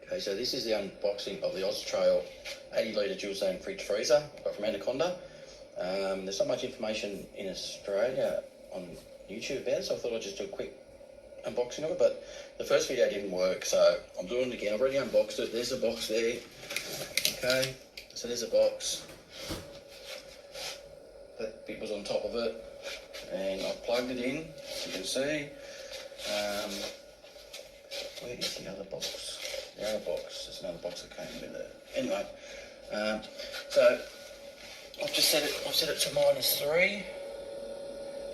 Okay, so this is the unboxing of the Oztrail 80 litre dual zone fridge freezer got from Anaconda. There's not much information in Australia on YouTube about it, so I thought I'd just do a quick unboxing of it, but the first video didn't work, so I'm doing it again. I've already unboxed it. There's a box there. Okay, so there's a box. That bit was on top of it, and I've plugged it in, as you can see. Where is the other box? The other box, there's another box that came with it. Anyway, so I've set it to -3,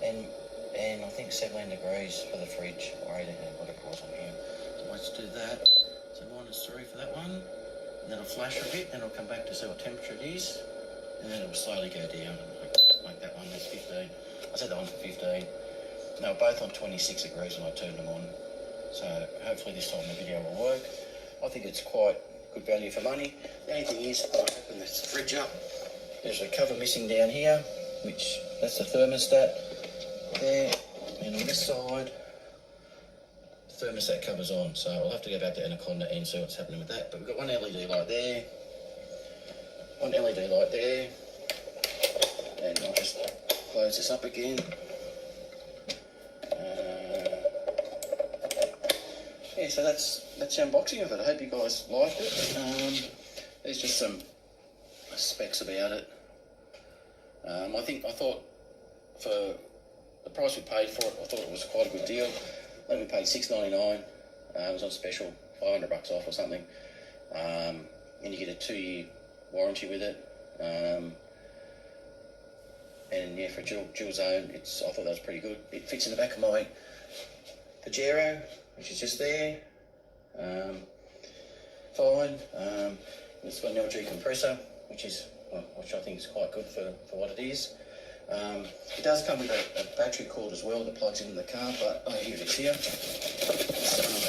and I think 17 degrees for the fridge, or 18, whatever it was on here. So let's do that. So -3 for that one, and then it'll flash a bit, and it'll come back to see what temperature it is, and then it'll slowly go down, like that one. That's 15. I set that one for 15. They were both on 26 degrees when I turned them on. So hopefully this time the video will work. I think it's quite good value for money. The only thing is, I'll open this fridge up. There's a cover missing down here, which that's the thermostat there. And on this side, the thermostat cover's on. So I'll have to go back to Anaconda and see what's happening with that. But we've got one LED light there, one LED light there. And I'll just close this up again. Yeah, so that's the unboxing of it. I hope you guys liked it. There's just some specs about it. I thought for the price we paid for it, I thought it was quite a good deal. I think we paid $6.99. It was on special, $500 off or something. And you get a 2-year warranty with it. And yeah, for dual zone, I thought that was pretty good. It fits in the back of my Pajero, which is just there. Fine. It's got an LG compressor, which I think is quite good for what it is. It does come with a battery cord as well that plugs into the car, but here it is here. I'll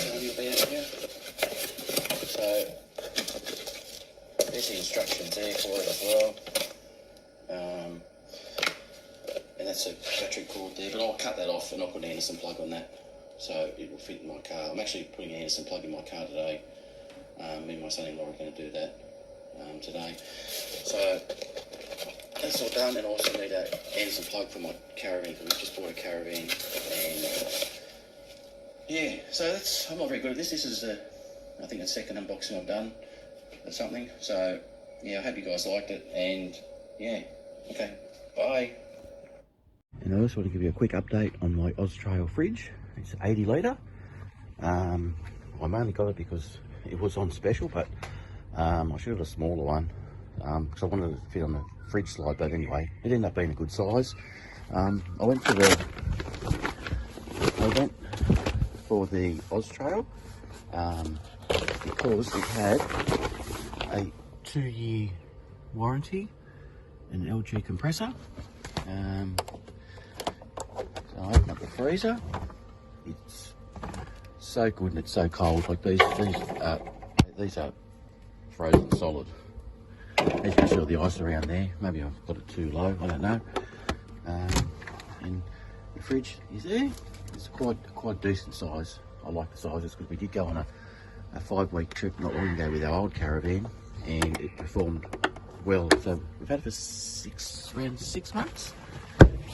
tell you about it here. So there's the instructions there for it as well. And that's a battery cord there, but I'll cut that off and I'll put an Anderson plug on that, so it will fit in my car. I'm actually putting an Anderson plug in my car today. Me and my son-in-law are going to do that today. So that's all done, and I also need an Anderson plug for my caravan, because we just bought a caravan. And yeah, so I'm not very good at this. This is I think the second unboxing I've done or something. So yeah, I hope you guys liked it, and yeah, okay, bye. And I also want to give you a quick update on my Oztrail fridge. It's 80 litre. I mainly got it because it was on special, but I should have a smaller one because I wanted it to fit on the fridge slide. But anyway, it ended up being a good size. I went for the Oztrail because it had a 2-year warranty and an LG compressor. So I open up the freezer. It's so good and it's so cold. Like these are frozen solid. As you can see all the ice around there. Maybe I've got it too low, I don't know. And the fridge is there. It's quite decent size. I like the sizes because we did go on a 5-week trip not long ago with our old caravan, and it performed well. So we've had it for around 6 months,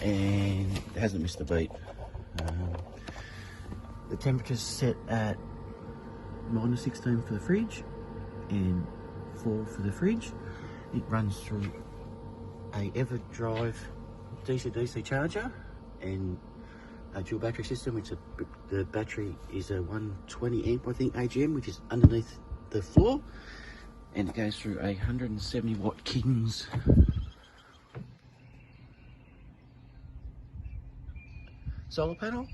and it hasn't missed a beat. The temperature's set at -16 for the fridge and 4 for the fridge. It runs through a EverDrive DC charger and a dual battery system. The battery is a 120 amp, I think, AGM, which is underneath the floor, and it goes through a 170 watt King's solar panel,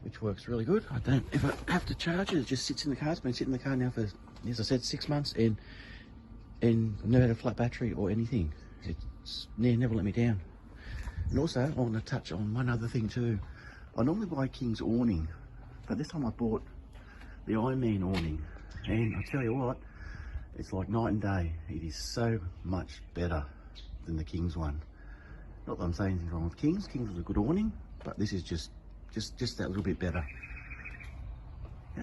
which works really good. I don't ever have to charge it. It just sits in the car. It's been sitting in the car now for, as I said, 6 months, and I've never had a flat battery or anything. It's never let me down. And also, I want to touch on one other thing too. I normally buy King's awning, but this time I bought the Ironman awning, and I tell you what, it's like night and day. It is so much better than the King's one. Not that I'm saying anything wrong with King's. King's is a good awning, but this is just that little bit better.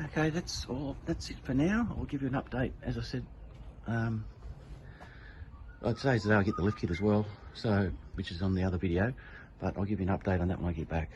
Okay, that's all. That's it for now. I'll give you an update, as I said. Like today's the day I get the lift kit as well, so which is on the other video, but I'll give you an update on that when I get back.